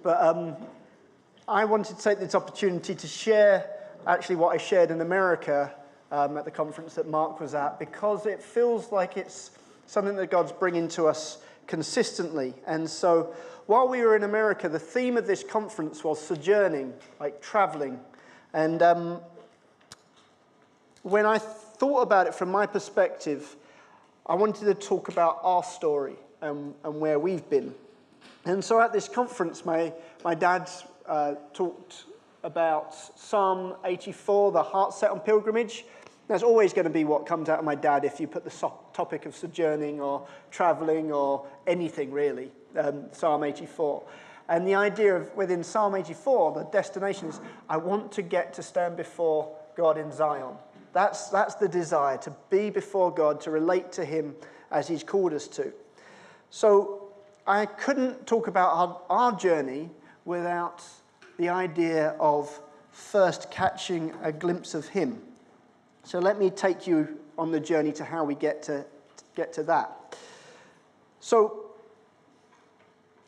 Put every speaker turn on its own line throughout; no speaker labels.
But I wanted to take this opportunity to share actually what I shared in America at the conference that Mark was at, because it feels like it's something that God's bringing to us consistently. And so while we were in America, the theme of this conference was sojourning, like traveling. And when I thought about it from my perspective, I wanted to talk about our story and where we've been. And so at this conference, my dad talked about Psalm 84, the heart set on pilgrimage. That's always going to be what comes out of my dad if you put the topic of sojourning or traveling or anything really, Psalm 84. And the idea of within Psalm 84, the destination is, I want to get to stand before God in Zion. That's the desire, to be before God, to relate to him as he's called us to. So I couldn't talk about our journey without the idea of first catching a glimpse of him. So let me take you on the journey to how we get to that. So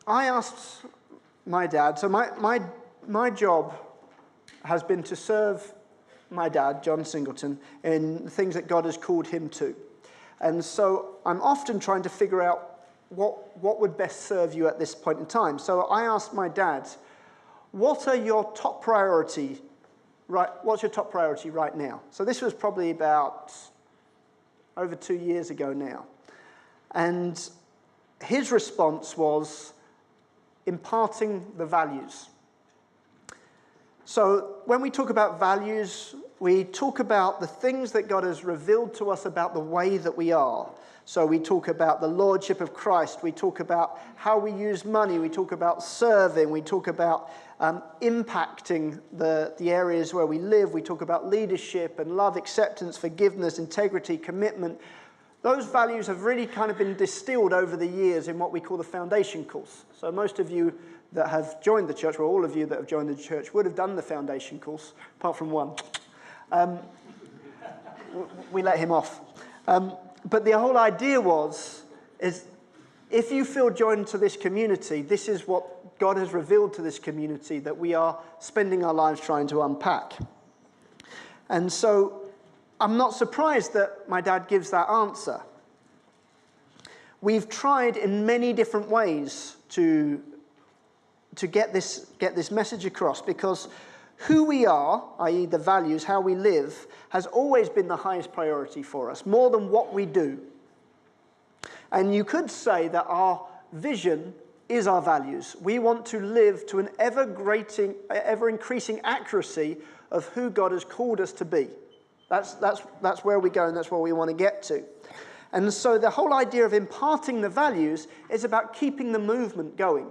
I asked my dad, so my job has been to serve my dad, John Singleton, in things that God has called him to. And so I'm often trying to figure out what would best serve you at this point in time. So I asked my dad, what's your top priority right now? So this was probably about over 2 years ago now. And his response was imparting the values. So when we talk about values, we talk about the things that God has revealed to us about the way that we are. So we talk about the lordship of Christ. We talk about how we use money. We talk about serving. We talk about impacting the areas where we live. We talk about leadership and love, acceptance, forgiveness, integrity, commitment. Those values have really kind of been distilled over the years in what we call the foundation course. So most of you that have joined the church, or all of you that have joined the church, would have done the foundation course, apart from one. We let him off. But the whole idea is if you feel joined to this community, this is what God has revealed to this community that we are spending our lives trying to unpack. And so I'm not surprised that my dad gives that answer. We've tried in many different ways to get this message across, because who we are, i.e. the values, how we live, has always been the highest priority for us, more than what we do. And you could say that our vision is our values. We want to live to an ever-increasing accuracy of who God has called us to be. That's where we go, and that's where we want to get to. And so the whole idea of imparting the values is about keeping the movement going.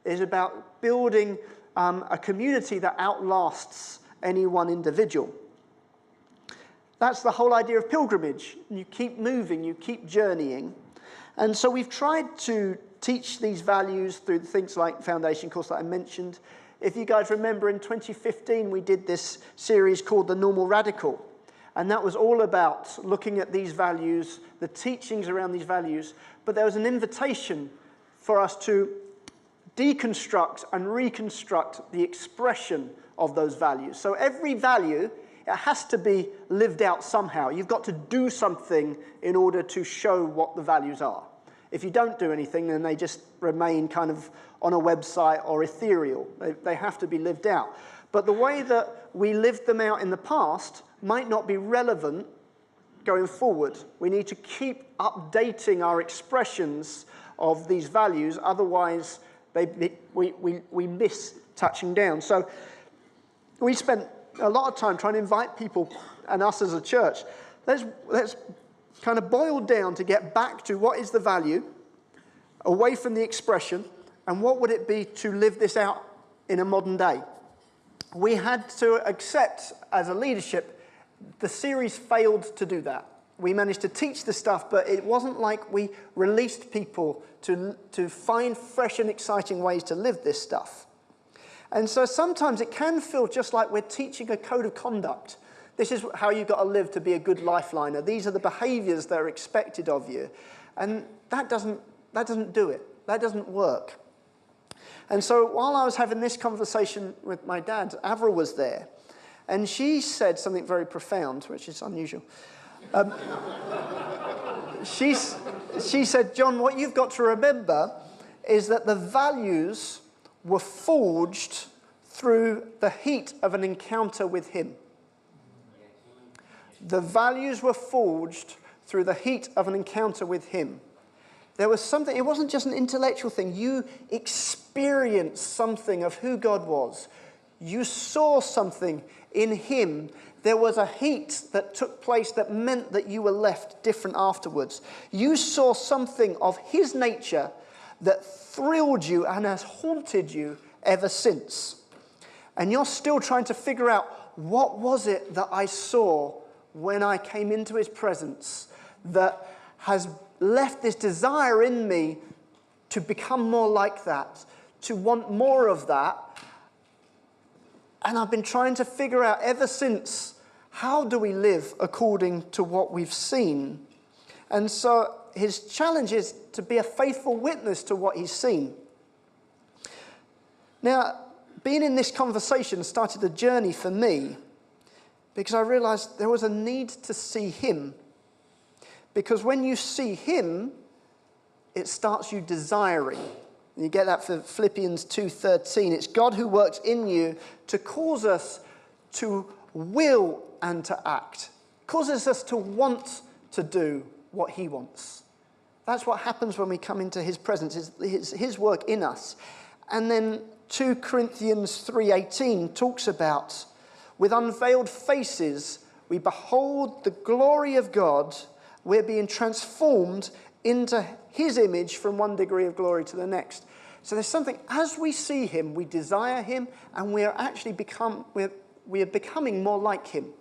Is about building a community that outlasts any one individual. That's the whole idea of pilgrimage. You keep moving, you keep journeying. And so we've tried to teach these values through things like foundation course that I mentioned. If you guys remember, in 2015, we did this series called The Normal Radical. And that was all about looking at these values, the teachings around these values. But there was an invitation for us to deconstruct and reconstruct the expression of those values. So every value, it has to be lived out somehow. You've got to do something in order to show what the values are. If you don't do anything, then they just remain kind of on a website or ethereal. They have to be lived out. But the way that we lived them out in the past might not be relevant going forward. We need to keep updating our expressions of these values, otherwise we miss touching down. So we spent a lot of time trying to invite people, and us as a church, let's kind of boil down to get back to what is the value, away from the expression, and what would it be to live this out in a modern day. We had to accept as a leadership, the series failed to do that. We managed to teach the stuff, but it wasn't like we released people to find fresh and exciting ways to live this stuff. And so sometimes it can feel just like we're teaching a code of conduct. This is how you've got to live to be a good lifeliner. These are the behaviors that are expected of you. And that doesn't do it. That doesn't work. And so while I was having this conversation with my dad, Avril was there. And she said something very profound, which is unusual. She said, John, what you've got to remember is that the values were forged through the heat of an encounter with him. The values were forged through the heat of an encounter with him. There was something, it wasn't just an intellectual thing. You experienced something of who God was. You saw something in him. There was a heat that took place that meant that you were left different afterwards. You saw something of his nature that thrilled you and has haunted you ever since. And you're still trying to figure out, what was it that I saw when I came into his presence that has left this desire in me to become more like that, to want more of that. And I've been trying to figure out ever since, how do we live according to what we've seen? And so his challenge is to be a faithful witness to what he's seen. Now, being in this conversation started a journey for me, because I realized there was a need to see him. Because when you see him, it starts you desiring. And you get that for Philippians 2:13. It's God who works in you to cause us to will and to act. Causes us to want to do what he wants. That's what happens when we come into his presence, his work in us. And then 2 Corinthians 3:18 talks about, with unveiled faces, we behold the glory of God. We're being transformed into his image from one degree of glory to the next. So there's something, as we see him, we desire him, and we are actually we are becoming more like him.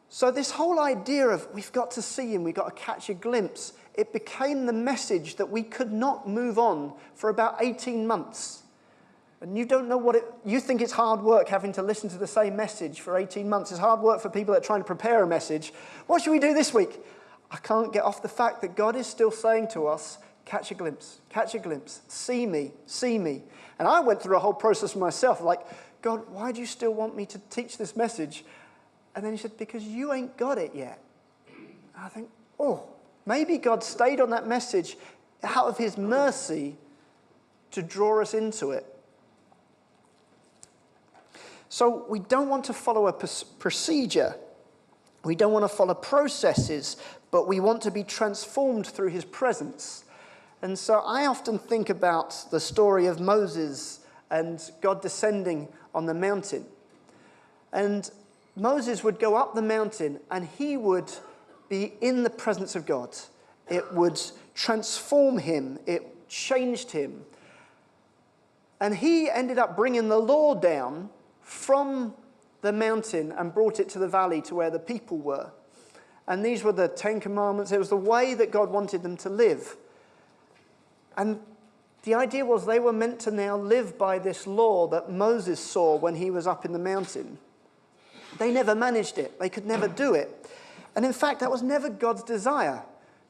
So this whole idea of we've got to see him, we've got to catch a glimpse, it became the message that we could not move on for about 18 months. And you don't know you think it's hard work having to listen to the same message for 18 months. It's hard work for people that are trying to prepare a message. What should we do this week? I can't get off the fact that God is still saying to us, catch a glimpse, see me, see me. And I went through a whole process myself, like, God, why do you still want me to teach this message? And then he said, because you ain't got it yet. And I think, maybe God stayed on that message out of his mercy to draw us into it. So we don't want to follow a procedure. We don't want to follow processes, but we want to be transformed through his presence. And so I often think about the story of Moses and God descending on the mountain. And Moses would go up the mountain and he would be in the presence of God. It would transform him. It changed him. And he ended up bringing the law down from the mountain and brought it to the valley to where the people were. And these were the 10 Commandments. It was the way that God wanted them to live. And the idea was they were meant to now live by this law that Moses saw when he was up in the mountain. They never managed it. They could never do it. And in fact, that was never God's desire.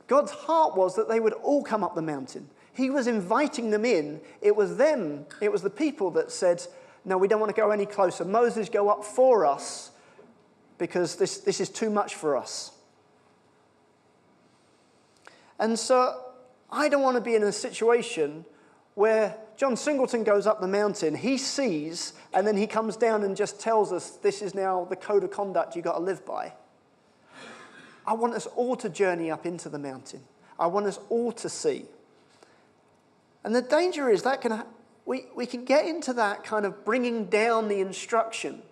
God's heart was that they would all come up the mountain. He was inviting them in. It was them, it was the people that said, no, we don't want to go any closer. Moses, go up for us because this is too much for us. And so I don't want to be in a situation where John Singleton goes up the mountain, he sees, and then he comes down and just tells us this is now the code of conduct you've got to live by. I want us all to journey up into the mountain. I want us all to see. And the danger is that we can get into that kind of bringing down the instruction.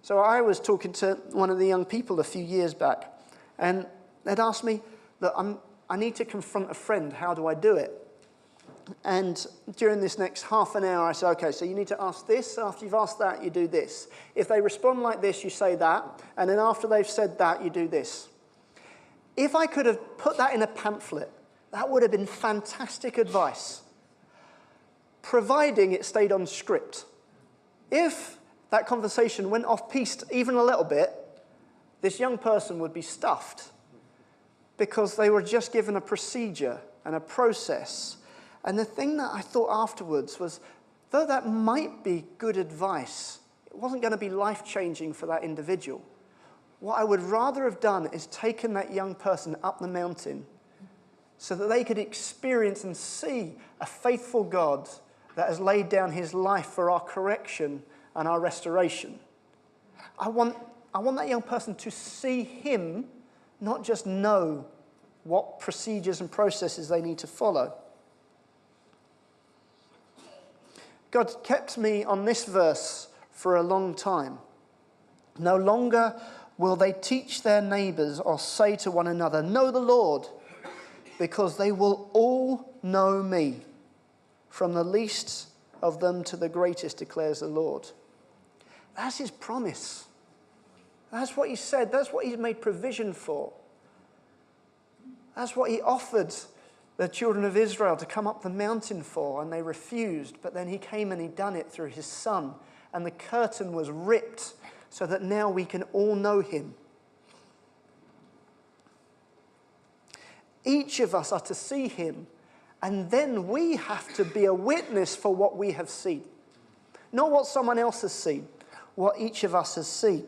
So I was talking to one of the young people a few years back, and they'd asked me, look, I need to confront a friend. How do I do it? And during this next half an hour, I said, okay, so you need to ask this. After you've asked that, you do this. If they respond like this, you say that. And then after they've said that, you do this. If I could have put that in a pamphlet, that would have been fantastic advice, providing it stayed on script. If that conversation went off-piste even a little bit, this young person would be stuffed because they were just given a procedure and a process. And the thing that I thought afterwards was, though that might be good advice, it wasn't going to be life-changing for that individual. What I would rather have done is taken that young person up the mountain so that they could experience and see a faithful God that has laid down his life for our correction and our restoration. I want that young person to see him, not just know what procedures and processes they need to follow. God kept me on this verse for a long time. No longer will they teach their neighbors or say to one another, "Know the Lord," because they will all know me, from the least of them to the greatest, declares the Lord. That's his promise. That's what he said. That's what he's made provision for. That's what he offered the children of Israel to come up the mountain for, and they refused. But then he came and he done it through his son, and the curtain was ripped so that now we can all know him. Each of us are to see him, and then we have to be a witness for what we have seen. Not what someone else has seen, what each of us has seen.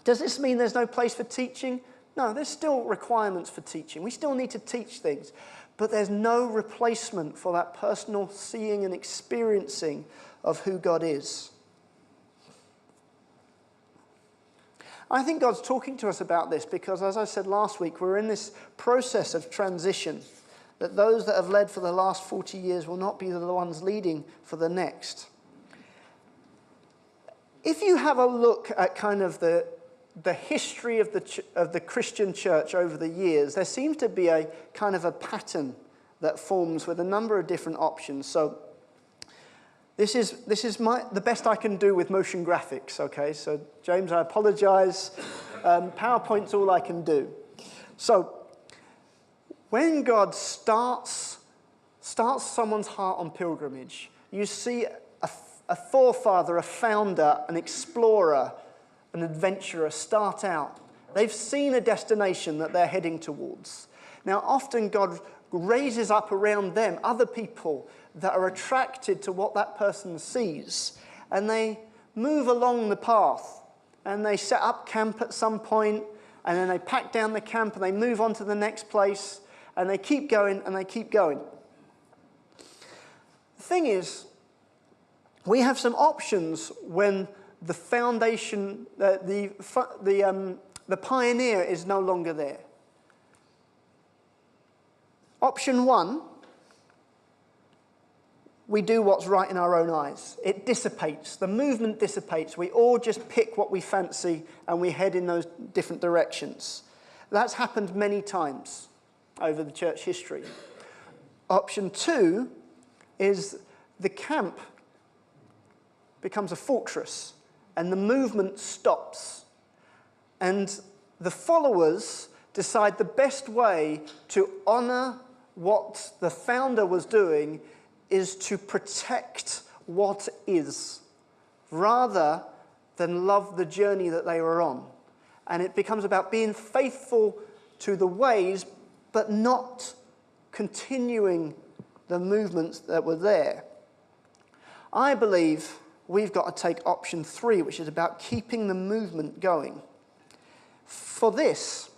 Does this mean there's no place for teaching? No, there's still requirements for teaching. We still need to teach things. But there's no replacement for that personal seeing and experiencing of who God is. I think God's talking to us about this because, as I said last week, we're in this process of transition. That those that have led for the last 40 years will not be the ones leading for the next. If you have a look at kind of the history of the Christian church over the years, there seems to be a kind of a pattern that forms with a number of different options. So this is the best I can do with motion graphics, okay? So James, I apologize. PowerPoint's all I can do. So when God starts someone's heart on pilgrimage, you see a forefather, a founder, an explorer, an adventurer start out. They've seen a destination that they're heading towards. Now, often God raises up around them other people that are attracted to what that person sees, and they move along the path, and they set up camp at some point, and then they pack down the camp, and they move on to the next place, and they keep going, and they keep going. The thing is, we have some options when the foundation, the pioneer is no longer there. Option one, we do what's right in our own eyes. It dissipates. The movement dissipates. We all just pick what we fancy and we head in those different directions. That's happened many times over the church history. Option two is the camp becomes a fortress and the movement stops. And the followers decide the best way to honor what the founder was doing is to protect what is, rather than love the journey that they were on. And it becomes about being faithful to the ways, but not continuing the movements that were there. I believe we've got to take option three, which is about keeping the movement going. For this,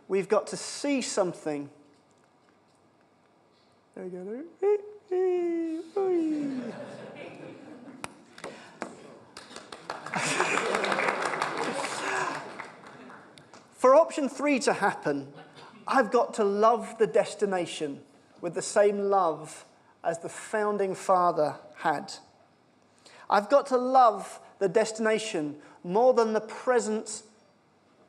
we've got to see something. There we go. For option three to happen, I've got to love the destination with the same love as the founding father had. I've got to love the destination more than the present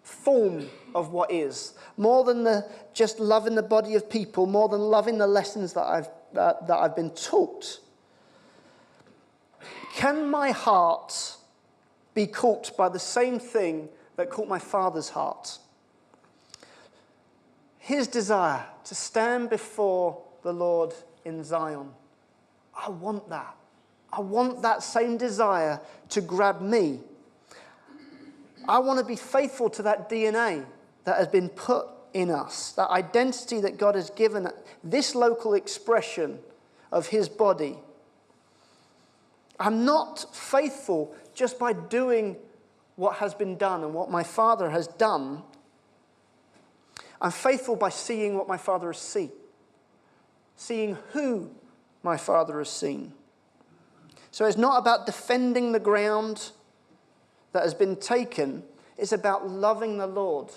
form of what is, more than just loving the body of people, more than loving the lessons that I've been taught. Can my heart be caught by the same thing that caught my father's heart? His desire to stand before the Lord in Zion. I want that. I want that same desire to grab me. I want to be faithful to that DNA that has been put in us, that identity that God has given this local expression of his body. I'm not faithful just by doing what has been done and what my Father has done. I'm faithful by seeing what my Father has seen, seeing who my Father has seen. So it's not about defending the ground that has been taken. It's about loving the Lord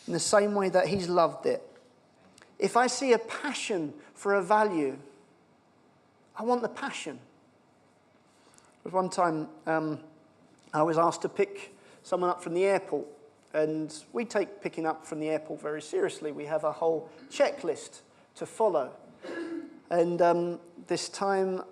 in the same way that he's loved it. If I see a passion for a value, I want the passion. There was one time I was asked to pick someone up from the airport, and we take picking up from the airport very seriously. We have a whole checklist to follow. And this time,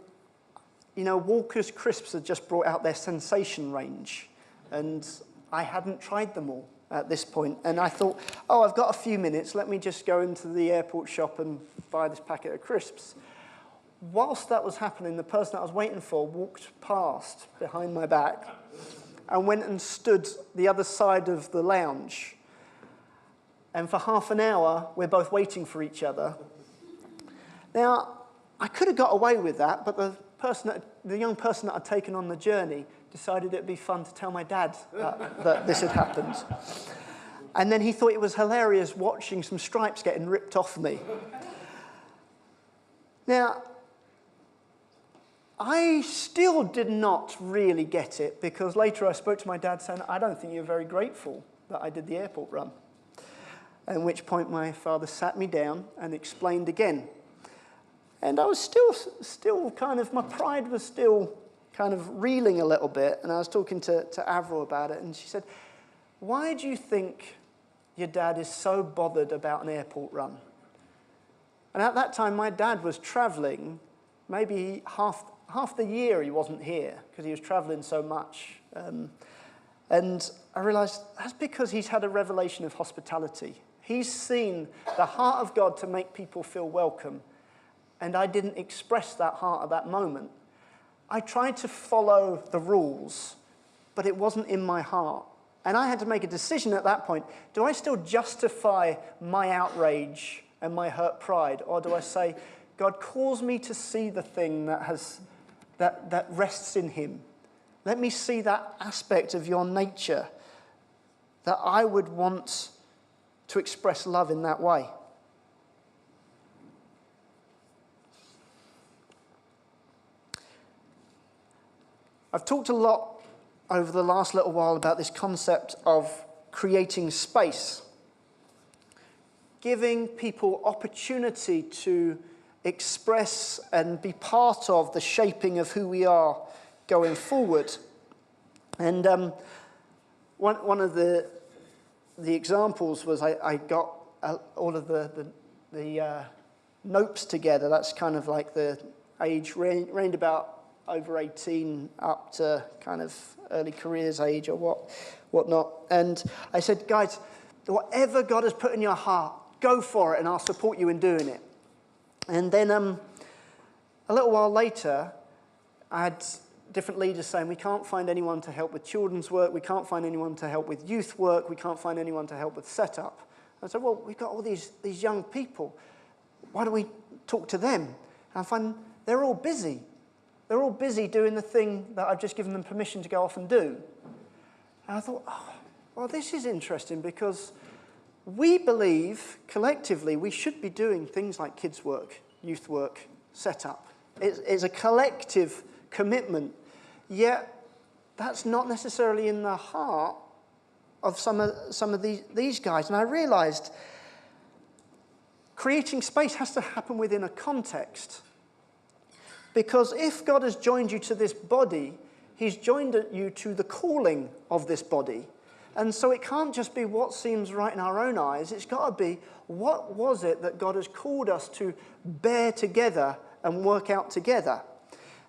Walker's Crisps had just brought out their sensation range, and I hadn't tried them all at this point. And I thought, I've got a few minutes. Let me just go into the airport shop and buy this packet of crisps. Whilst that was happening, the person that I was waiting for walked past behind my back and went and stood the other side of the lounge. And for half an hour, we're both waiting for each other. Now, I could have got away with that, but the young person that I'd taken on the journey decided it'd be fun to tell my dad that this had happened. And then he thought it was hilarious watching some stripes getting ripped off me. Now, I still did not really get it, because later I spoke to my dad saying, I don't think you're very grateful that I did the airport run. At which point my father sat me down and explained again. And I was still kind of, my pride was still kind of reeling a little bit. And I was talking to Avril about it, and she said, why do you think your dad is so bothered about an airport run? And at that time, my dad was traveling, maybe half the year he wasn't here, because he was traveling so much. And I realized that's because he's had a revelation of hospitality. He's seen the heart of God to make people feel welcome. And I didn't express that heart at that moment. I tried to follow the rules, but it wasn't in my heart. And I had to make a decision at that point. Do I still justify my outrage and my hurt pride? Or do I say, God calls me to see the thing that rests in him. Let me see that aspect of your nature, that I would want to express love in that way. I've talked a lot over the last little while about this concept of creating space, giving people opportunity to express and be part of the shaping of who we are going forward. And one of the examples was I got all of the nopes together. That's kind of like the age range about over 18 up to kind of early careers age or whatnot. And I said, guys, whatever God has put in your heart, go for it, and I'll support you in doing it. And then a little while later, I had different leaders saying, we can't find anyone to help with children's work, we can't find anyone to help with youth work, we can't find anyone to help with setup. I said, well, we've got all these young people. Why don't we talk to them? And I find they're all busy. They're all busy doing the thing that I've just given them permission to go off and do. And I thought, well, this is interesting, because we believe, collectively, we should be doing things like kids' work, youth work, setup. It's a collective commitment, yet that's not necessarily in the heart of some of these guys. And I realized creating space has to happen within a context. Because if God has joined you to this body, he's joined you to the calling of this body. And so it can't just be what seems right in our own eyes. It's got to be, what was it that God has called us to bear together and work out together?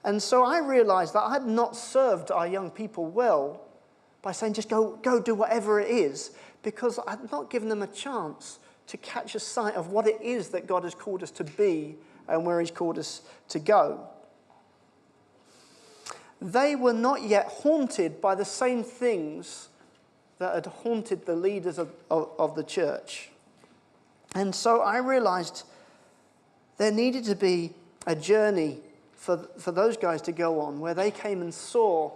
And so I realized that I had not served our young people well by saying, just go do whatever it is, because I had not given them a chance to catch a sight of what it is that God has called us to be and where he's called us to go. They were not yet haunted by the same things that had haunted the leaders of the church. And so I realized there needed to be a journey for those guys to go on where they came and saw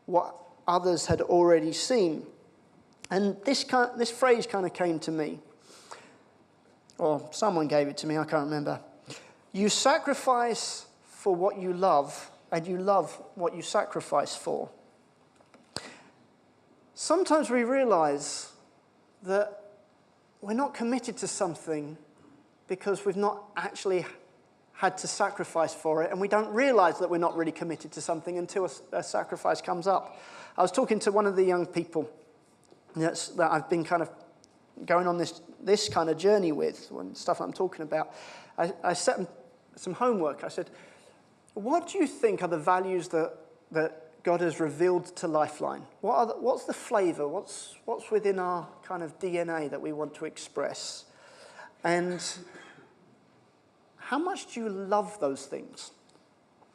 what others had already seen. And this phrase kind of came to me. Or someone gave it to me, I can't remember. You sacrifice for what you love, and you love what you sacrifice for. Sometimes we realize that we're not committed to something because we've not actually had to sacrifice for it, and we don't realize that we're not really committed to something until a sacrifice comes up. I was talking to one of the young people that I've been kind of going on this kind of journey with, and stuff I'm talking about. I set them some homework. I said, what do you think are the values that God has revealed to LifeLine? What's the flavor? What's within our kind of DNA that we want to express? And how much do you love those things?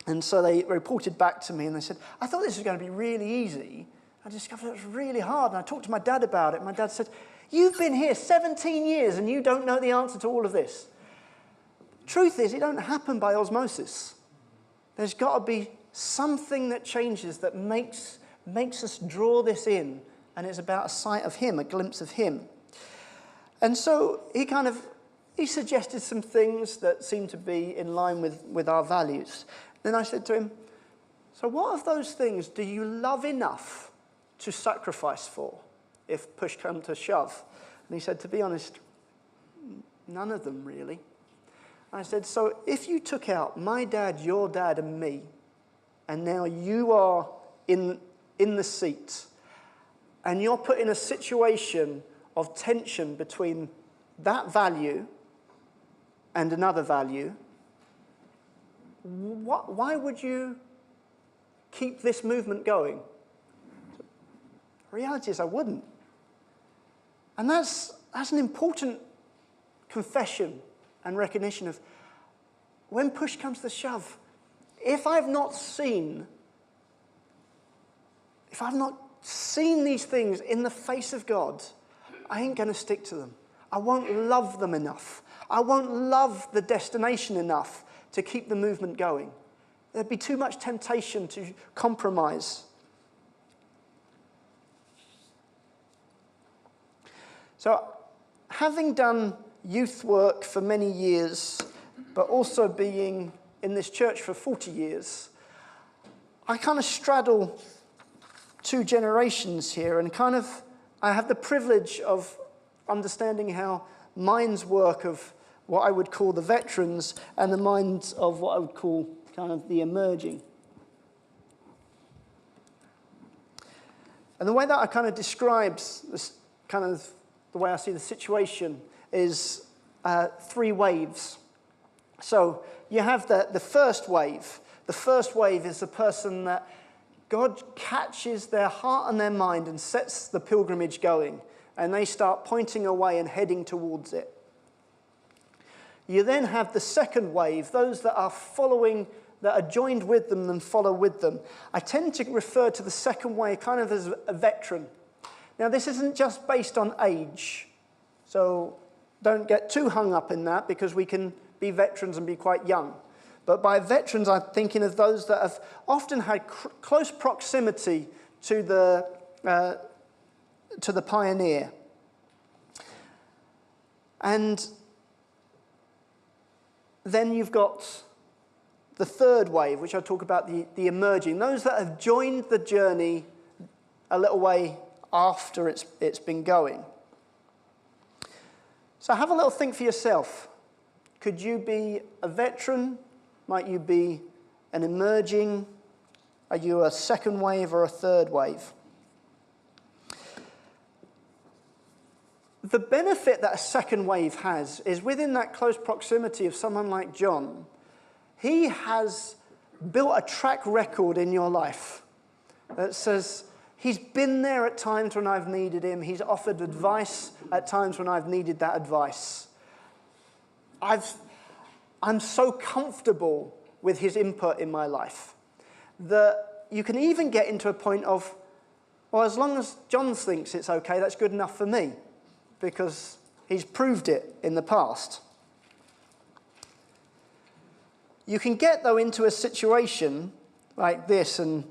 And so they reported back to me and they said, I thought this was going to be really easy. I discovered it was really hard. And I talked to my dad about it. My dad said, you've been here 17 years and you don't know the answer to all of this. Truth is, it don't happen by osmosis. There's got to be something that changes that makes us draw this in, and it's about a sight of him, a glimpse of him. And so he suggested some things that seemed to be in line with our values. Then I said to him, so what of those things do you love enough to sacrifice for if push comes to shove? And he said, to be honest, none of them really. I said, so if you took out my dad, your dad, and me, and now you are in the seat, and you're put in a situation of tension between that value and another value, why would you keep this movement going? The reality is I wouldn't. And that's an important confession and recognition of when push comes to shove, if I've not seen these things in the face of God, I ain't going to stick to them. I won't love them enough. I won't love the destination enough to keep the movement going. There'd be too much temptation to compromise. So, having done youth work for many years, but also being in this church for 40 years, I kind of straddle two generations here, and I have the privilege of understanding how minds work of what I would call the veterans and the minds of what I would call kind of the emerging. And the way that I kind of describes this kind of the way I see the situation is three waves. So you have the first wave. The first wave is the person that God catches their heart and their mind and sets the pilgrimage going, and they start pointing away and heading towards it. You then have the second wave, those that are following, that are joined with them and follow with them. I tend to refer to the second wave kind of as a veteran. Now, this isn't just based on age, so don't get too hung up in that, because we can be veterans and be quite young. But by veterans, I'm thinking of those that have often had close proximity to the pioneer. And then you've got the third wave, which I talk about, the emerging. Those that have joined the journey a little way after it's been going. So have a little think for yourself. Could you be a veteran? Might you be an emerging? Are you a second wave or a third wave? The benefit that a second wave has is within that close proximity of someone like John, he has built a track record in your life that says he's been there at times when I've needed him. He's offered advice at times when I've needed that advice. I'm so comfortable with his input in my life that you can even get into a point of, well, as long as John thinks it's okay, that's good enough for me, because he's proved it in the past. You can get, though, into a situation like this, and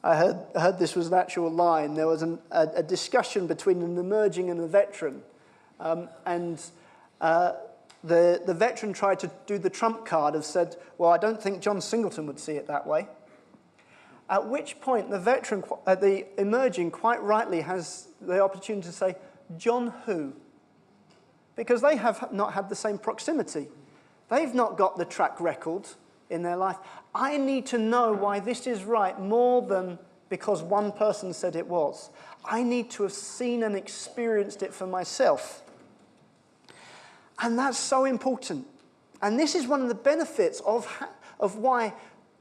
I heard this was an actual line. There was a discussion between an emerging and a veteran, and the veteran tried to do the trump card and said, well, I don't think John Singleton would see it that way. At which point the emerging quite rightly has the opportunity to say, John who? Because they have not had the same proximity. They've not got the track record in their life. I need to know why this is right more than because one person said it was. I need to have seen and experienced it for myself. And that's so important. And this is one of the benefits of why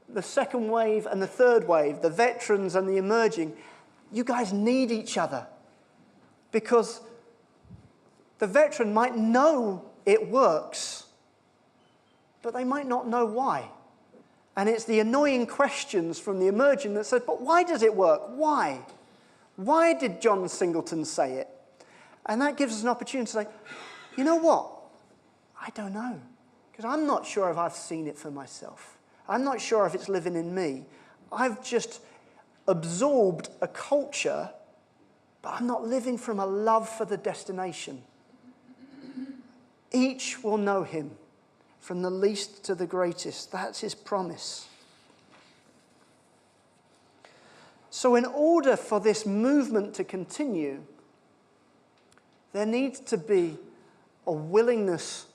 the second wave and the third wave, the veterans and the emerging, you guys need each other. Because the veteran might know it works, but they might not know why. And it's the annoying questions from the emerging that said, but why does it work? Why? Why did John Singleton say it? And that gives us an opportunity to say, you know what? I don't know. Because I'm not sure if I've seen it for myself. I'm not sure if it's living in me. I've just absorbed a culture, but I'm not living from a love for the destination. Each will know him, from the least to the greatest. That's his promise. So in order for this movement to continue, there needs to be a willingness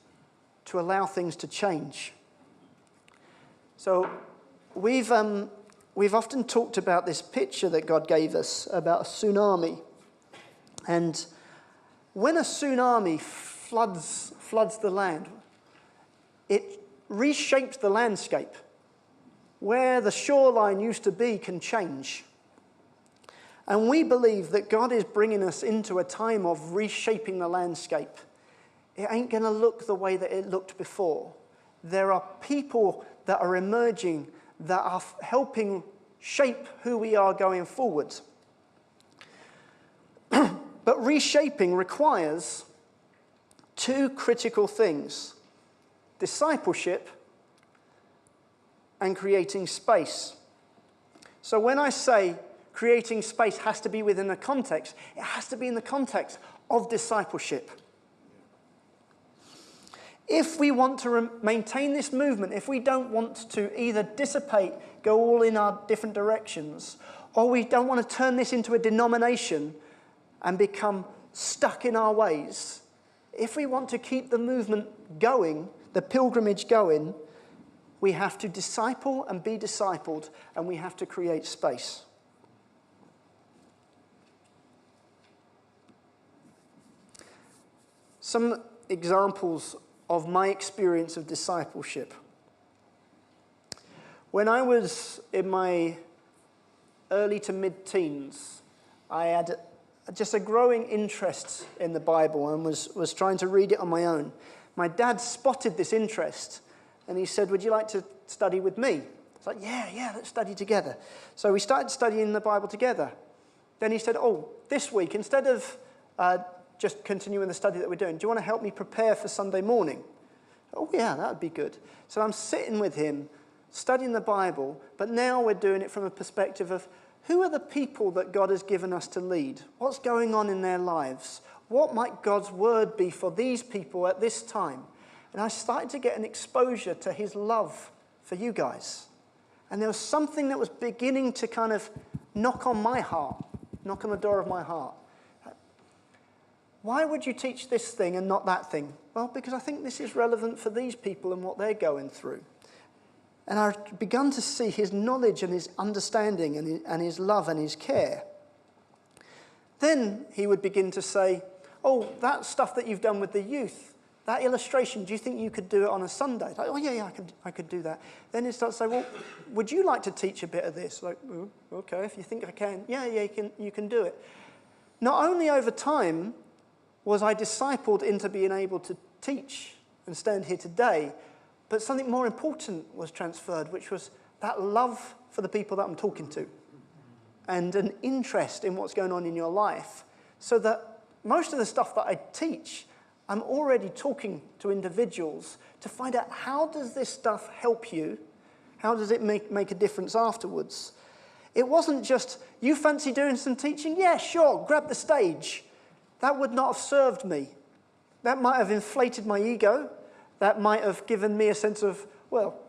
to allow things to change. So we've often talked about this picture that God gave us about a tsunami. And when a tsunami floods the land, it reshapes the landscape. Where the shoreline used to be can change. And we believe that God is bringing us into a time of reshaping the landscape. It ain't going to look the way that it looked before. There are people that are emerging that are helping shape who we are going forward. But reshaping requires two critical things: discipleship and creating space. So when I say creating space has to be within a context, it has to be in the context of discipleship. If we want to maintain this movement, if we don't want to either dissipate, go all in our different directions, or we don't want to turn this into a denomination and become stuck in our ways, if we want to keep the movement going, the pilgrimage going, we have to disciple and be discipled, and we have to create space. Some examples of my experience of discipleship. When I was in my early to mid-teens, I had just a growing interest in the Bible and was trying to read it on my own. My dad spotted this interest and he said, would you like to study with me? I was like, yeah, let's study together. So we started studying the Bible together. Then he said, this week, instead of just continuing the study that we're doing, do you want to help me prepare for Sunday morning? Oh yeah, that would be good. So I'm sitting with him, studying the Bible, but now we're doing it from a perspective of who are the people that God has given us to lead? What's going on in their lives? What might God's word be for these people at this time? And I started to get an exposure to his love for you guys. And there was something that was beginning to kind of knock on my heart, knock on the door of my heart. Why would you teach this thing and not that thing? Well, because I think this is relevant for these people and what they're going through. And I've begun to see his knowledge and his understanding and his love and his care. Then he would begin to say, that stuff that you've done with the youth, that illustration, do you think you could do it on a Sunday? Like, yeah, I could do that. Then he starts to say, would you like to teach a bit of this? Like, okay, if you think I can. Yeah, you can do it. Not only over time was I discipled into being able to teach and stand here today, but something more important was transferred, which was that love for the people that I'm talking to. and an interest in what's going on in your life, so that most of the stuff that I teach, I'm already talking to individuals to find out, how does this stuff help you? How does it make a difference afterwards? It wasn't just, you fancy doing some teaching? Yeah, sure, grab the stage. That would not have served me. That might have inflated my ego. That might have given me a sense of, well,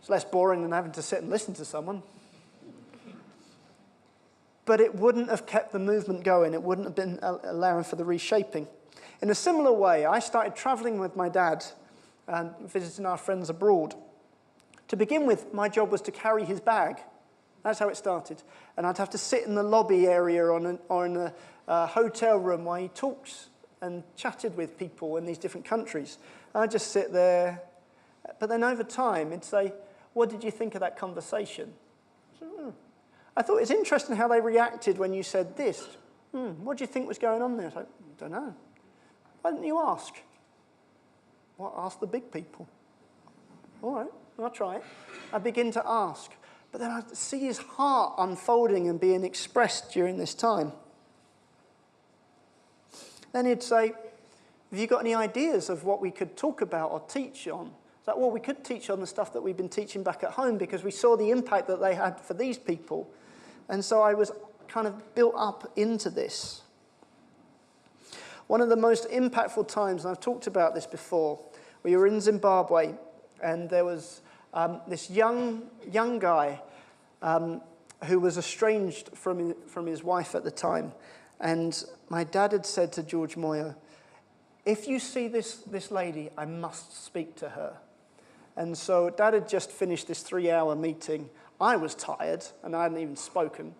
it's less boring than having to sit and listen to someone. But it wouldn't have kept the movement going. It wouldn't have been allowing for the reshaping. In a similar way, I started traveling with my dad and visiting our friends abroad. To begin with, my job was to carry his bag. That's how it started. And I'd have to sit in the lobby area or in a hotel room while he talked and chatted with people in these different countries. I'd just sit there. But then over time, he'd say, what did you think of that conversation? I thought it's interesting how they reacted when you said this. What do you think was going on there? I don't know. Why didn't you ask? Well, ask the big people. All right, I'll try it. I begin to ask. But then I see his heart unfolding and being expressed during this time. Then he'd say, have you got any ideas of what we could talk about or teach on? It's like, well, we could teach on the stuff that we've been teaching back at home because we saw the impact that they had for these people. And so I was kind of built up into this. One of the most impactful times, and I've talked about this before, we were in Zimbabwe, and there was this young guy who was estranged from his wife at the time. And my dad had said to George Moyo, if you see this lady, I must speak to her. And so Dad had just finished this 3-hour meeting. I was tired, and I hadn't even spoken.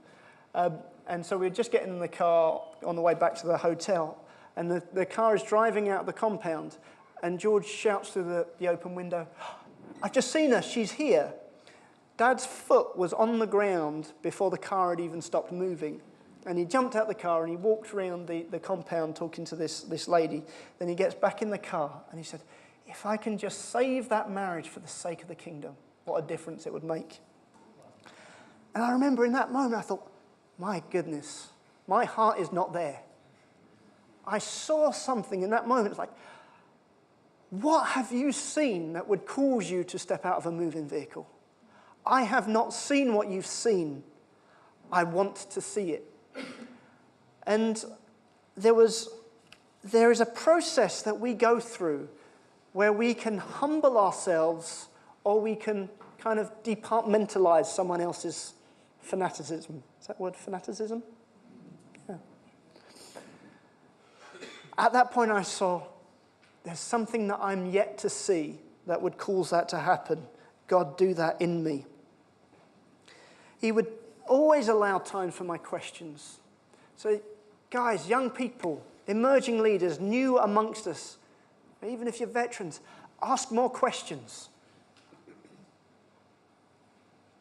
And so we were just getting in the car on the way back to the hotel. And the car is driving out the compound. And George shouts through the open window, I've just seen her, she's here. Dad's foot was on the ground before the car had even stopped moving. And he jumped out the car and he walked around the compound talking to this lady. Then he gets back in the car and he said, if I can just save that marriage for the sake of the kingdom, what a difference it would make. And I remember in that moment I thought, my goodness, my heart is not there. I saw something in that moment. It's like, what have you seen that would cause you to step out of a moving vehicle? I have not seen what you've seen. I want to see it. And there is a process that we go through where we can humble ourselves or we can kind of departmentalize someone else's fanaticism. Is that word fanaticism? Yeah. At that point I saw there's something that I'm yet to see that would cause that to happen. God, do that in me. He would always allow time for my questions. So, guys, young people, emerging leaders, new amongst us, even if you're veterans, ask more questions.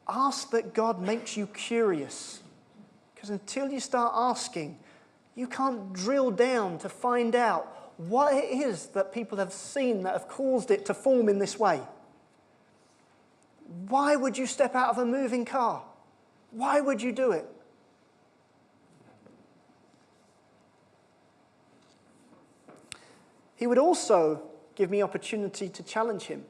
Ask that God makes you curious. Because until you start asking, you can't drill down to find out what it is that people have seen that have caused it to form in this way. Why would you step out of a moving car? Why would you do it? He would also give me opportunity to challenge him.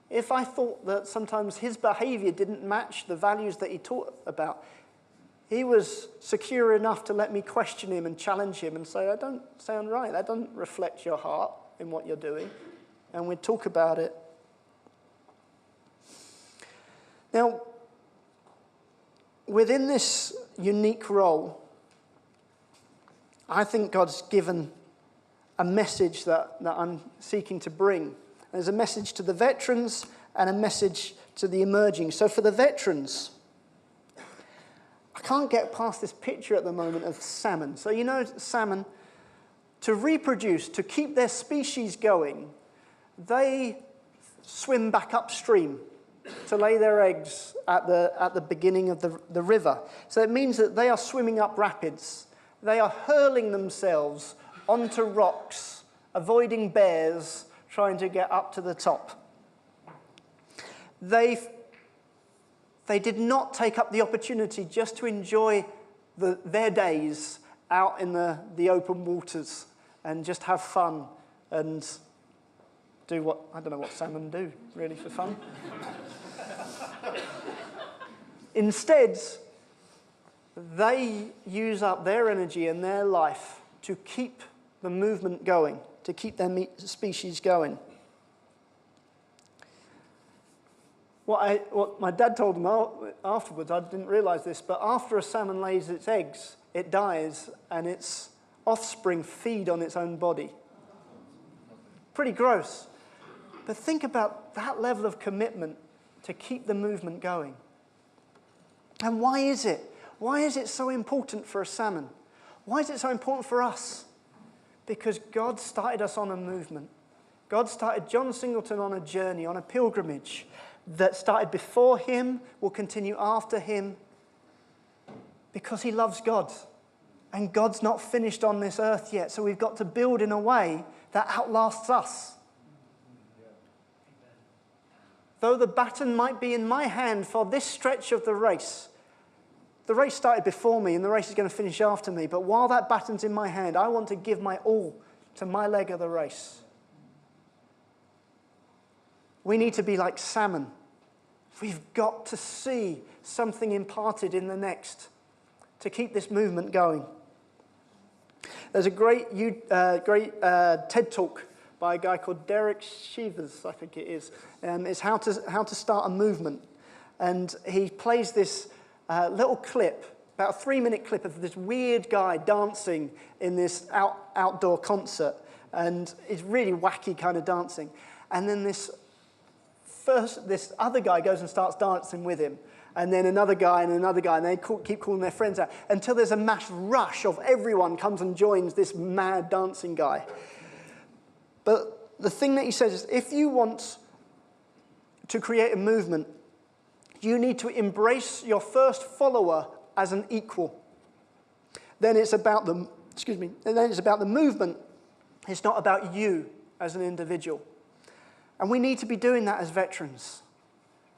If I thought that sometimes his behavior didn't match the values that he taught about, he was secure enough to let me question him and challenge him and say, that don't sound right. That doesn't reflect your heart in what you're doing. And we'd talk about it. Now, within this unique role, I think God's given a message that I'm seeking to bring. There's a message to the veterans and a message to the emerging. So for the veterans, I can't get past this picture at the moment of salmon. So you know salmon, to reproduce, to keep their species going, they swim back upstream to lay their eggs at the beginning of the river. So it means that they are swimming up rapids. They are hurling themselves onto rocks, avoiding bears, trying to get up to the top. They did not take up the opportunity just to enjoy their days out in the open waters and just have fun and do what, I don't know what salmon do, really, for fun. Instead, they use up their energy and their life to keep the movement going, to keep their species going. What my dad told them afterwards, I didn't realize this, but after a salmon lays its eggs, it dies and its offspring feed on its own body. Pretty gross. But think about that level of commitment to keep the movement going. And why is it? Why is it so important for a salmon? Why is it so important for us? Because God started us on a movement. God started John Singleton on a journey, on a pilgrimage that started before him, will continue after him, because he loves God. And God's not finished on this earth yet, so we've got to build in a way that outlasts us. Though the baton might be in my hand for this stretch of the race started before me and the race is going to finish after me, but while that baton's in my hand, I want to give my all to my leg of the race. We need to be like salmon. We've got to see something imparted in the next to keep this movement going. There's a great TED Talk by a guy called Derek Shivers, I think it is. It's how to start a movement. And he plays this little clip, about a 3-minute clip of this weird guy dancing in this outdoor concert. And it's really wacky kind of dancing. And then this other guy goes and starts dancing with him. And then another guy, and they keep calling their friends out until there's a mass rush of everyone comes and joins this mad dancing guy. But the thing that he says is, if you want to create a movement, you need to embrace your first follower as an equal. Then it's about the movement. It's not about you as an individual. And we need to be doing that as veterans.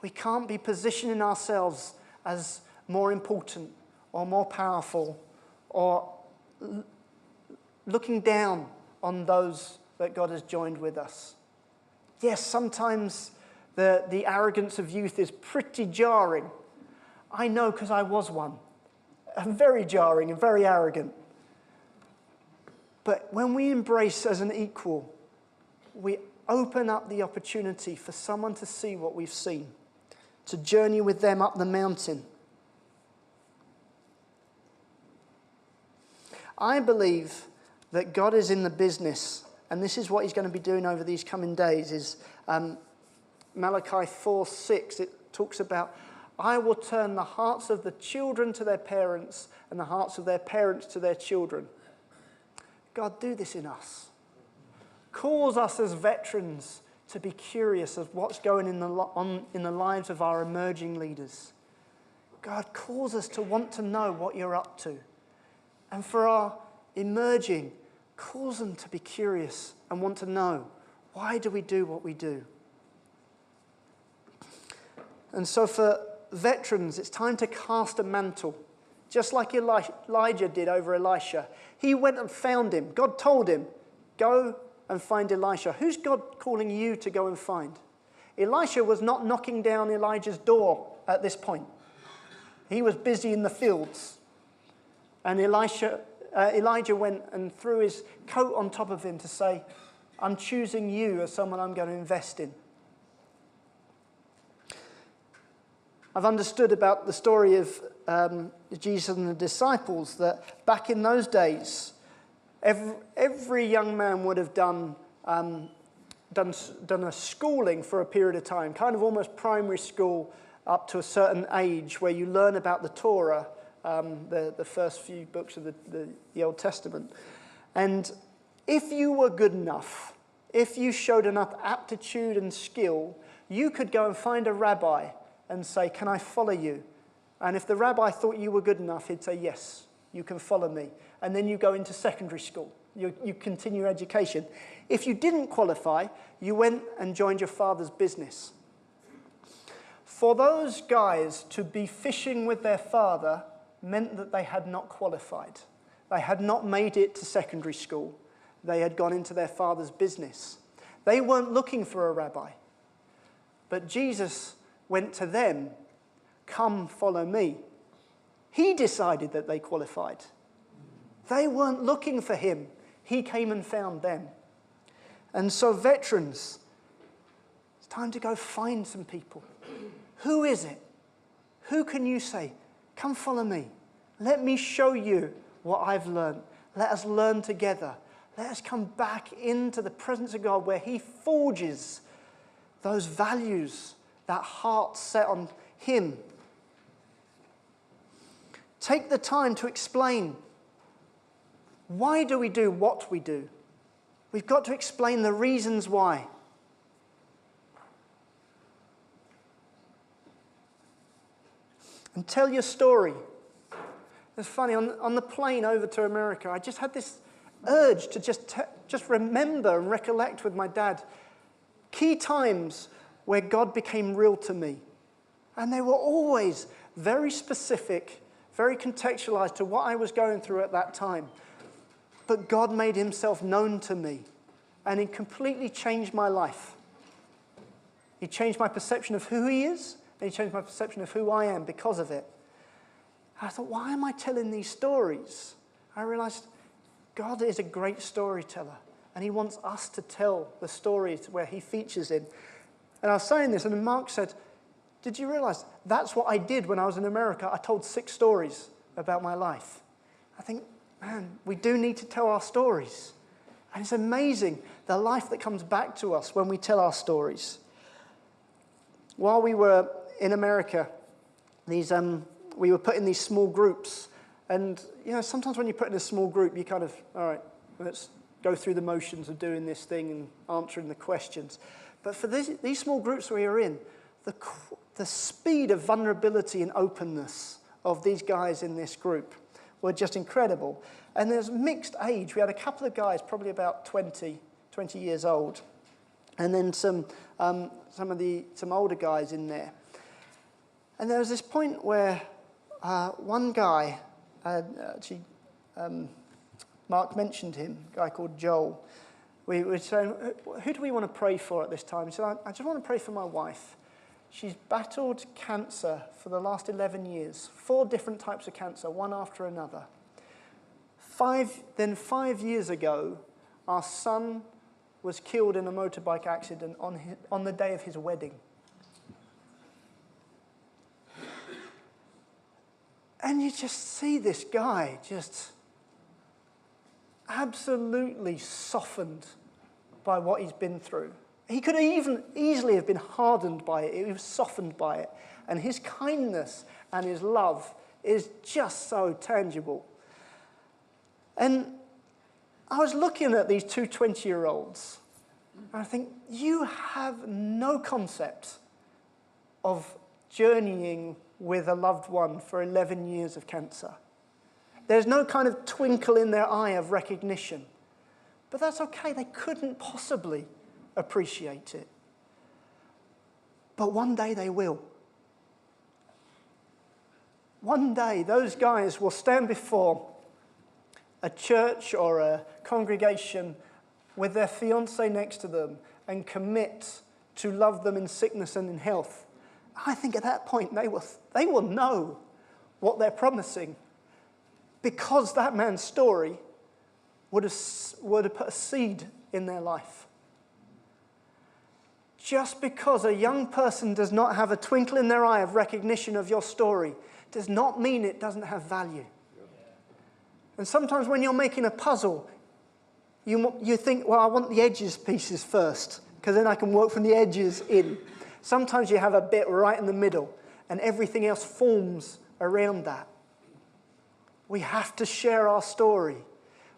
We can't be positioning ourselves as more important or more powerful or looking down on those that God has joined with us. Yes, sometimes the arrogance of youth is pretty jarring. I know, because I was one. I'm very jarring and very arrogant. But when we embrace as an equal, we open up the opportunity for someone to see what we've seen, to journey with them up the mountain. I believe that God is in the business, and this is what he's going to be doing over these coming days, is Malachi 4:6. It talks about, I will turn the hearts of the children to their parents and the hearts of their parents to their children. God, do this in us. Calls us as veterans to be curious of what's going on in the lives of our emerging leaders. God calls us to want to know what you're up to. And for our emerging, calls them to be curious and want to know, why do we do what we do? And so for veterans, it's time to cast a mantle, just like Elijah did over Elisha. He went and found him. God told him, go and find Elisha. Who's God calling you to go and find? Elisha was not knocking down Elijah's door at this point. He was busy in the fields. And Elijah went and threw his coat on top of him to say, I'm choosing you as someone I'm going to invest in. I've understood about the story of Jesus and the disciples that back in those days, every young man would have done a schooling for a period of time, kind of almost primary school up to a certain age where you learn about the Torah, the first few books of the Old Testament. And if you were good enough, if you showed enough aptitude and skill, you could go and find a rabbi and say, can I follow you? And if the rabbi thought you were good enough, he'd say, yes, you can follow me. And then you go into secondary school. You continue education. If you didn't qualify, you went and joined your father's business. For those guys to be fishing with their father meant that they had not qualified. They had not made it to secondary school. They had gone into their father's business. They weren't looking for a rabbi. But Jesus went to them, "Come, follow me." He decided that they qualified. They weren't looking for him. He came and found them. And so, veterans, it's time to go find some people. Who is it? Who can you say, "Come follow me. Let me show you what I've learned. Let us learn together. Let us come back into the presence of God where he forges those values, that heart set on him." Take the time to explain, why do we do what we do? We've got to explain the reasons why. And tell your story. It's funny, on the plane over to America, I just had this urge to just remember and recollect with my dad key times where God became real to me. And they were always very specific, very contextualized to what I was going through at that time. But God made himself known to me, and he completely changed my life. He changed my perception of who he is, and he changed my perception of who I am because of it. I thought, why am I telling these stories? I realized God is a great storyteller, and he wants us to tell the stories where he features in. And I was saying this, and Mark said, "Did you realize that's what I did when I was in America? I told 6 stories about my life." I think, man, we do need to tell our stories. And it's amazing the life that comes back to us when we tell our stories. While we were in America, we were put in these small groups. And, sometimes when you're put in a small group, you kind of, all right, let's go through the motions of doing this thing and answering the questions. But for these small groups we were in, the speed of vulnerability and openness of these guys in this group were just incredible. And there's mixed age. We had a couple of guys, probably about 20 years old, and then some older guys in there. And there was this point where one guy, Mark mentioned him, a guy called Joel. We were saying, who do we want to pray for at this time? He said, I just want to pray for my wife. She's battled cancer for the last 11 years, 4 different types of cancer, one after another. 5 years ago, our son was killed in a motorbike accident on the day of his wedding. And you just see this guy just absolutely softened by what he's been through. He could even easily have been hardened by it. He was softened by it. And his kindness and his love is just so tangible. And I was looking at these 2 20-year-olds, and I think, you have no concept of journeying with a loved one for 11 years of cancer. There's no kind of twinkle in their eye of recognition. But that's okay. They couldn't possibly appreciate it. But one day they will. One day those guys will stand before a church or a congregation with their fiancé next to them and commit to love them in sickness and in health. I think at that point they will know what they're promising, because that man's story would have put a seed in their life. Just because a young person does not have a twinkle in their eye of recognition of your story does not mean it doesn't have value. And sometimes when you're making a puzzle, you think, well, I want the edges pieces first, because then I can work from the edges in. Sometimes you have a bit right in the middle, and everything else forms around that. We have to share our story.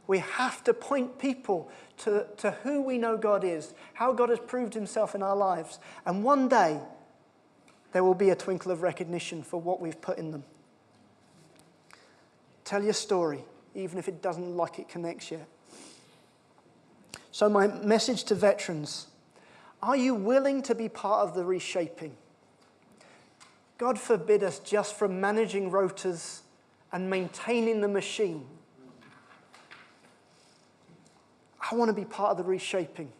We have to point people to who we know God is, how God has proved himself in our lives. And one day, there will be a twinkle of recognition for what we've put in them. Tell your story, even if it doesn't like it connects yet. So my message to veterans: are you willing to be part of the reshaping? God forbid us just from managing rotas and maintaining the machine. I want to be part of the reshaping.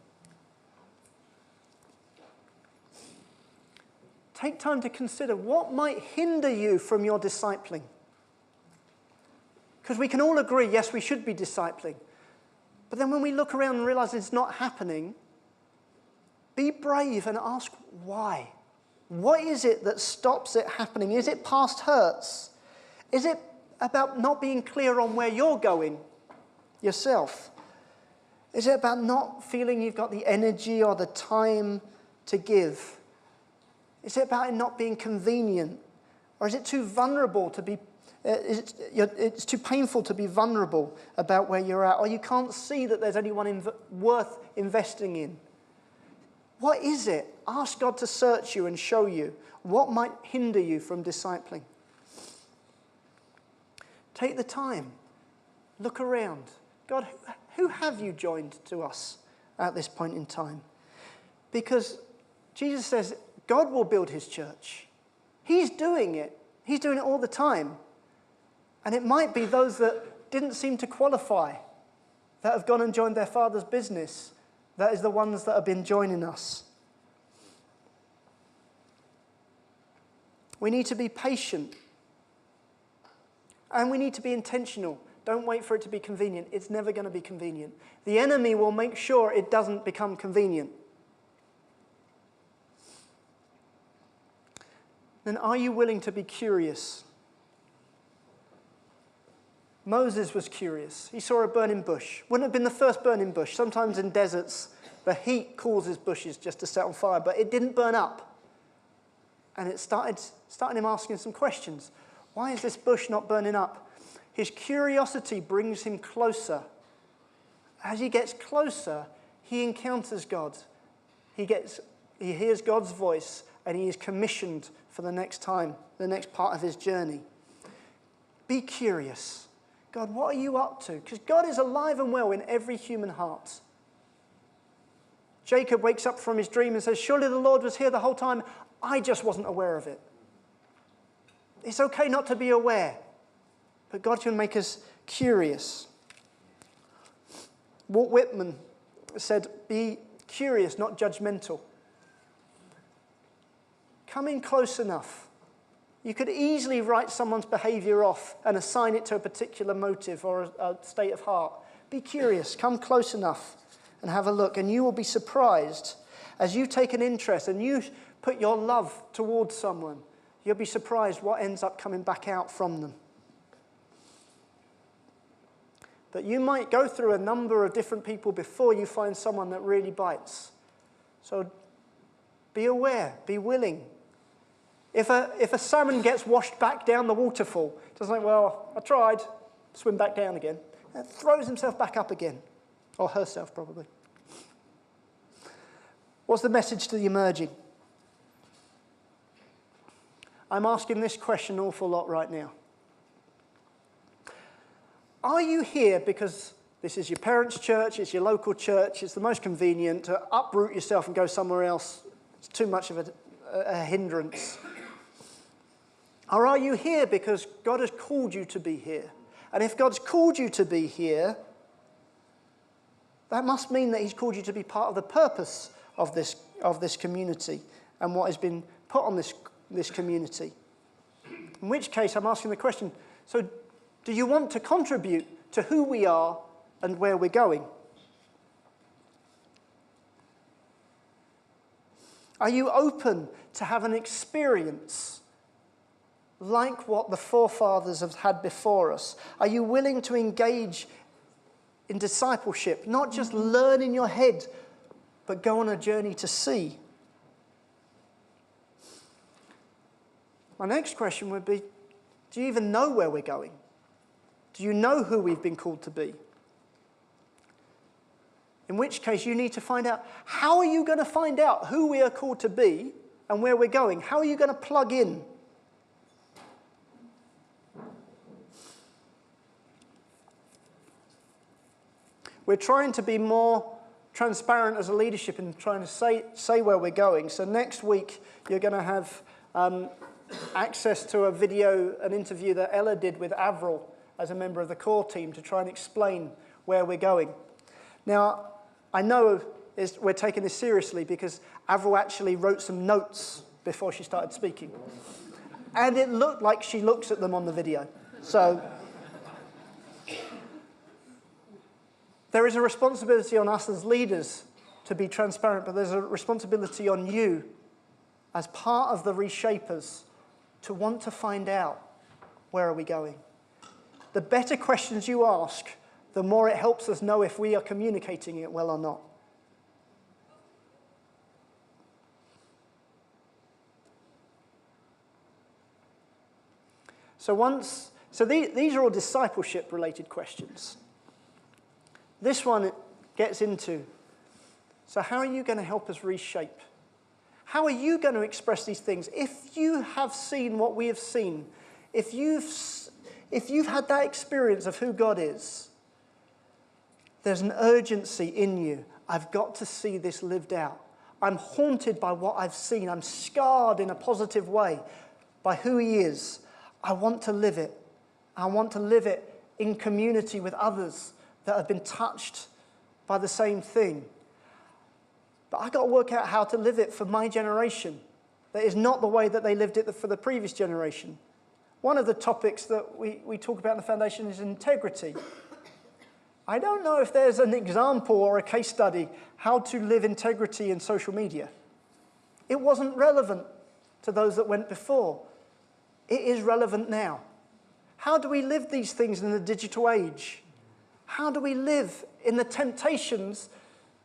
Take time to consider what might hinder you from your discipling. Because we can all agree, yes, we should be discipling. But then when we look around and realize it's not happening, be brave and ask why. What is it that stops it happening? Is it past hurts? Is it about not being clear on where you're going yourself? Is it about not feeling you've got the energy or the time to give? Is it about it not being convenient? Or is it too vulnerable to be, it's too painful to be vulnerable about where you're at? Or you can't see that there's anyone worth investing in? What is it? Ask God to search you and show you what might hinder you from discipling. Take the time. Look around. God, who have you joined to us at this point in time? Because Jesus says God will build his church. He's doing it. He's doing it all the time. And it might be those that didn't seem to qualify, that have gone and joined their Father's business, that is the ones that have been joining us. We need to be patient. And we need to be intentional. Don't wait for it to be convenient. It's never going to be convenient. The enemy will make sure it doesn't become convenient. Then are you willing to be curious? Moses was curious. He saw a burning bush. Wouldn't have been the first burning bush. Sometimes in deserts, the heat causes bushes just to set on fire, but it didn't burn up. And it started him asking some questions. Why is this bush not burning up? His curiosity brings him closer. As he gets closer, he encounters God. He hears God's voice, and he is commissioned for the next time, the next part of his journey. Be curious. God, what are you up to? Because God is alive and well in every human heart. Jacob wakes up from his dream and says, surely the Lord was here the whole time. I just wasn't aware of it. It's okay not to be aware, but God can make us curious. Walt Whitman said, be curious, not judgmental. Come in close enough. You could easily write someone's behavior off and assign it to a particular motive or a state of heart. Be curious, come close enough and have a look, and you will be surprised as you take an interest and you put your love towards someone. You'll be surprised what ends up coming back out from them. That you might go through a number of different people before you find someone that really bites. So be aware, be willing. If a salmon gets washed back down the waterfall, it doesn't think, well, I tried, swim back down again. It throws himself back up again. Or herself, probably. What's the message to the emerging? I'm asking this question an awful lot right now. Are you here because this is your parents' church, it's your local church, it's the most convenient to uproot yourself and go somewhere else? It's too much of a hindrance. Or are you here because God has called you to be here? And if God's called you to be here, that must mean that he's called you to be part of the purpose of this community and what has been put on this community. In which case, I'm asking the question, so do you want to contribute to who we are and where we're going? Are you open to have an experience like what the forefathers have had before us? Are you willing to engage in discipleship, not just learn in your head, but go on a journey to see? My next question would be, do you even know where we're going? Do you know who we've been called to be? In which case, you need to find out, how are you going to find out who we are called to be and where we're going? How are you going to plug in? We're trying to be more transparent as a leadership in trying to say where we're going. So next week, you're going to have access to a video, an interview that Ella did with Avril as a member of the core team to try and explain where we're going. Now, I know we're taking this seriously because Avril actually wrote some notes before she started speaking. And it looked like she looks at them on the video. So there is a responsibility on us as leaders to be transparent, but there's a responsibility on you as part of the reshapers to want to find out, where are we going? The better questions you ask, the more it helps us know if we are communicating it well or not. So these are all discipleship-related questions. This one gets into, so how are you going to help us reshape? How are you going to express these things? If you have seen what we have seen, if you've had that experience of who God is, there's an urgency in you. I've got to see this lived out. I'm haunted by what I've seen. I'm scarred in a positive way by who he is. I want to live it. I want to live it in community with others that have been touched by the same thing. But I've got to work out how to live it for my generation. That is not the way that they lived it for the previous generation. One of the topics that we talk about in the foundation is integrity. I don't know if there's an example or a case study how to live integrity in social media. It wasn't relevant to those that went before. It is relevant now. How do we live these things in the digital age? How do we live in the temptations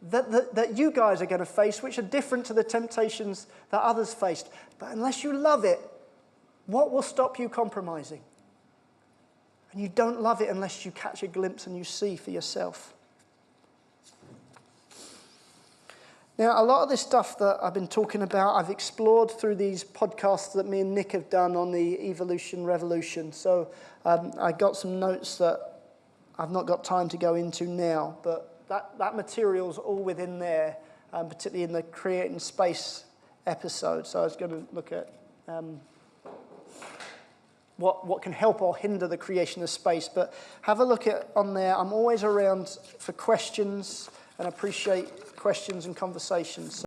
that you guys are going to face, which are different to the temptations that others faced? But unless you love it, what will stop you compromising? And you don't love it unless you catch a glimpse and you see for yourself. Now, a lot of this stuff that I've been talking about, I've explored through these podcasts that me and Nick have done on the evolution revolution. So I got some notes that I've not got time to go into now, but that material's all within there, particularly in the Creating Space episode. So I was going to look at what can help or hinder the creation of space. But have a look at on there. I'm always around for questions and appreciate questions and conversations.